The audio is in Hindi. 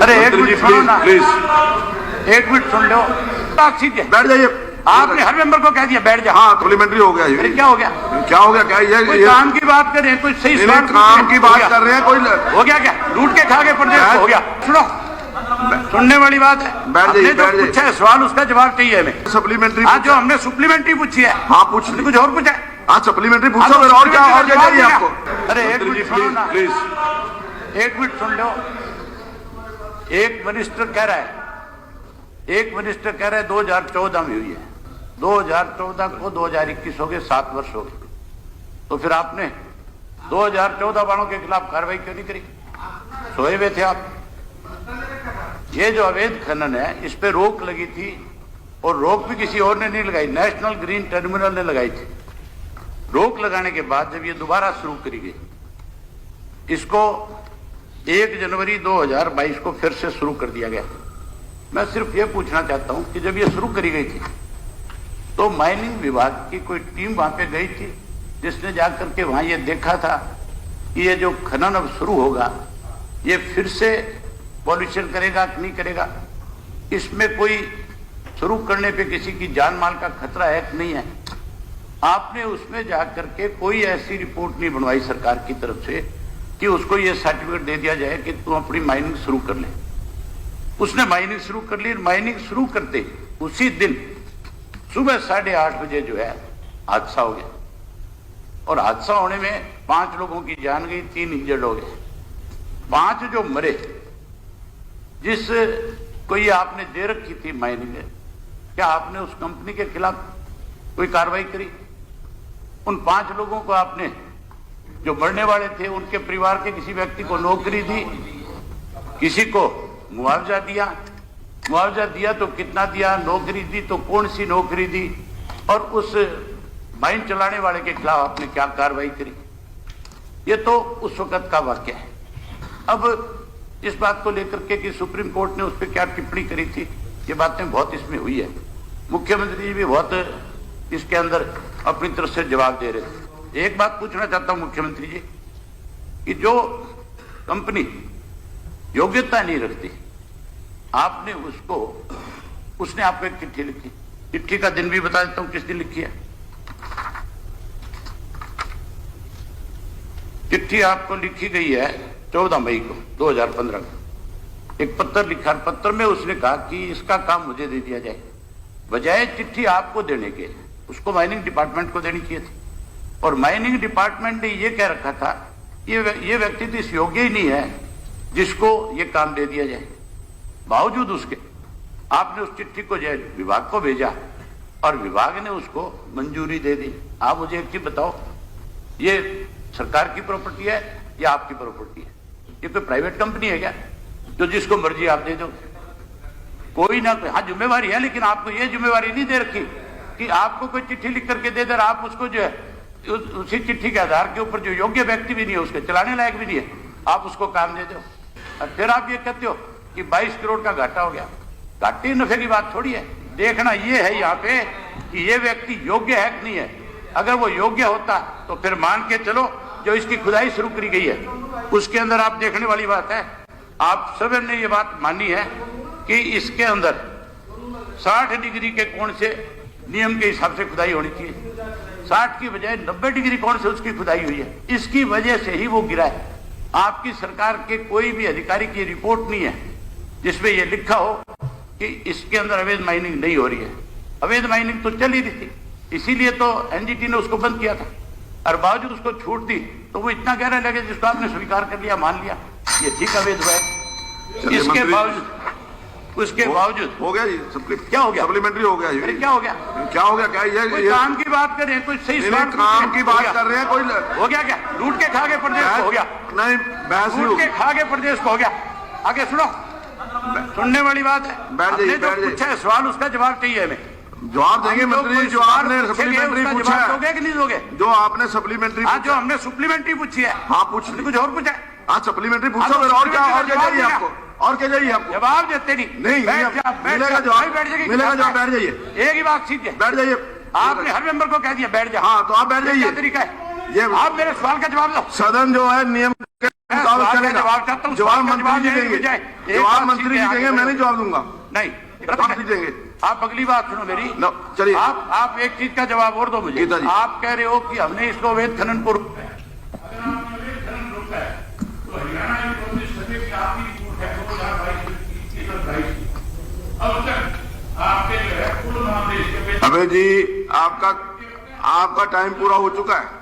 अरे एक मिनट सुनो ना, प्लीज एक मिनट सुन लो। ठीक है, बैठ जाइए। आपने हर मेंबर को कह दिया बैठ जा। हाँ, सप्लीमेंट्री हो गया ये। अरे क्या हो गया? क्या हो गया? क्या कोई काम की बात कर रहे हैं, कोई सही सवाल काम की बात कर रहे हैं, कोई हो गया क्या? लूट के खा के प्रदेश हो गया? सुनो, सुनने वाली बात है। बैठ जाइए, बैठ जाइए। पूछा है सवाल, उसका जवाब चाहिए हमें। सप्लीमेंट्री हाँ, जो हमने सप्लीमेंट्री पूछी है। हाँ, पूछ ली। कुछ और पूछा है? हाँ, सप्लीमेंट्री पूछो फिर, और क्या चाहिए आपको? अरे एक मिनट सुनो ना, प्लीज एक मिनट सुन लो। एक मिनिस्टर कह रहा है 2014 में हुई है, 2014 को 2021 हो गए, 7 वर्ष हो गए। तो फिर आपने 2014 वालों के खिलाफ कार्रवाई क्यों नहीं करी? सोए हुए थे आप। ये जो अवैध खनन है, इस पे रोक लगी थी, और रोक भी किसी और ने नहीं लगाई, नेशनल ग्रीन ट्रिब्यूनल ने लगाई थी। रोक लगाने के बाद जब ये दोबारा शुरू करी गई, इसको 1 जनवरी 2022 को फिर से शुरू कर दिया गया। मैं सिर्फ ये पूछना चाहता हूं कि जब ये शुरू करी गई थी तो माइनिंग विभाग की कोई टीम वहां पे गई थी जिसने जाकर के वहां ये देखा था कि ये जो खनन अब शुरू होगा ये फिर से पॉल्यूशन करेगा कि नहीं करेगा, इसमें कोई शुरू करने पे किसी की जान माल का खतरा है कि नहीं है? आपने उसमें जाकर के कोई ऐसी रिपोर्ट नहीं बनवाई सरकार की तरफ से कि उसको ये सर्टिफिकेट दे दिया जाए कि तुम अपनी माइनिंग शुरू कर ले। उसने माइनिंग शुरू कर ली। माइनिंग शुरू करते उसी दिन सुबह 8:30 बजे जो है हादसा हो गया, और हादसा होने में 5 लोगों की जान गई, 3 इंजर्ड हो गए। 5 जो मरे, जिस को ये आपने दे रखी थी माइनिंग, क्या आपने उस कंपनी के खिलाफ कोई कार्रवाई करी? उन 5 लोगों को आपने, जो मरने वाले थे, उनके परिवार के किसी व्यक्ति को नौकरी दी, किसी को मुआवजा दिया? मुआवजा दिया तो कितना दिया? नौकरी दी तो कौन सी नौकरी दी? और उस माइन चलाने वाले के खिलाफ आपने क्या कार्रवाई करी? ये तो उस वक्त का वाक्य है। अब इस बात को लेकर के कि सुप्रीम कोर्ट ने उस पर क्या टिप्पणी करी थी, ये बातें बहुत इसमें हुई है। मुख्यमंत्री जी भी बहुत इसके अंदर अपनी तरफ से जवाब दे रहे थे। एक बात पूछना चाहता हूं मुख्यमंत्री जी कि जो कंपनी योग्यता नहीं रखती, आपने उसने आपको एक चिट्ठी लिखी। चिट्ठी का दिन भी बता देता हूं किस दिन लिखी है। चिट्ठी आपको लिखी गई है 14 मई को 2015 को। एक पत्र लिखा, पत्र में उसने कहा कि इसका काम मुझे दे दिया जाए। बजाय चिट्ठी आपको देने के, उसको माइनिंग डिपार्टमेंट को देनी चाहिए थी, और माइनिंग डिपार्टमेंट ने यह कह रखा था ये व्यक्ति तो इस योग्य ही नहीं है जिसको ये काम दे दिया जाए। बावजूद उसके आपने उस चिट्ठी को जो विभाग को भेजा, और विभाग ने उसको मंजूरी दे दी। आप मुझे एक चीज बताओ, ये सरकार की प्रॉपर्टी है या आपकी प्रॉपर्टी है? ये कोई प्राइवेट कंपनी है क्या जो जिसको मर्जी आप दे दो? कोई ना कोई, हाँ जिम्मेवारी है, लेकिन आपको ये जिम्मेवारी नहीं दे रखी कि आपको कोई चिट्ठी लिख करके दे दे, आप उसको जो है उसी चिट्ठी के आधार के ऊपर, जो योग्य व्यक्ति भी नहीं है, उसके चलाने लायक भी नहीं है, आप उसको काम दे दो। और फिर आप ये कहते हो कि 22 करोड़ का घाटा हो गया। घाटे नफे की बात थोड़ी है, देखना ये है यहाँ पे कि ये व्यक्ति योग्य है कि नहीं है। अगर वो योग्य होता तो फिर मान के चलो जो इसकी खुदाई शुरू करी गई है उसके अंदर आप देखने वाली बात है, आप सब ने ये बात मानी है कि इसके अंदर 60 डिग्री के कोण से नियम के हिसाब से खुदाई होनी चाहिए, 60 की बजाय 90 डिग्री कोण से उसकी खुदाई हुई है। इसकी वजह से ही वो गिरा है। आपकी सरकार के कोई भी अधिकारी की रिपोर्ट नहीं है जिसमें यह लिखा हो कि इसके अंदर अवैध माइनिंग नहीं हो रही है। अवैध माइनिंग तो चल ही रही थी, इसीलिए तो एनजीटी ने उसको बंद किया था, और बावजूद उसको छूट दी तो वो इतना गहरा लगे जिसको आपने स्वीकार कर लिया, मान लिया ये ठीक अवैध हुआ है। इसके बावजूद, उसके बावजूद हो गया जी। क्या हो गया? सप्लीमेंट्री हो गया जी। अरे क्या हो गया? क्या हो गया? क्या ये काम की बात कर रहे हैं, कोई सही सवाल काम की बात कर रहे हैं, कोई हो गया क्या? लूट के खा के प्रदेश को हो गया? नहीं, बहस लूट के खा के प्रदेश को हो गया। आगे सुनो, सुनने वाली बात है। बैठ जाइए, बैठ जाइए। पूछा है सवाल, उसका जवाब चाहिए हमें। जवाब देंगे मंत्री जी, जो आपने सप्लीमेंट्री पूछा है। दोगे कि नहीं दोगे? जो आपने सप्लीमेंट्री, हाँ, जो हमने सप्लीमेंट्री पूछी है। हाँ, पूछ ली। कुछ और पूछा है? हाँ, सप्लीमेंट्री पूछो फिर, और क्या चाहिए आपको? और क्या चाहिए आपको? जवाब देते नहीं। मिलेगा जवाब, मिलेगा जवाब। बैठ जाइए, एक ही बात सीख है, बैठ जाइए। आपने हर मेंबर को कह दिया बैठ जा। हाँ, तो आप बैठ जाइए। तरीका है ये आप मेरे सवाल का जवाब दो। सदन जो है नियम के मुताबिक सवाल का चलेगा। जवाब चाहता हूं, जवाब सवाल का मंत्री जी जवाब देंगे, देने की बजाय एक जवाब बात मंत्री जी सीधे देंगे, आगे मैं नहीं जवाब दूंगा। नहीं, मंत्री देंगे। आप अगली बात सुनो मेरी। नो, चलिए। आप एक चीज का जवाब और दो मुझे। गीता जी। आप कह रहे हो कि हमने इसको अवैध खनन को अबे जी आपका टाइम पूरा हो चुका है।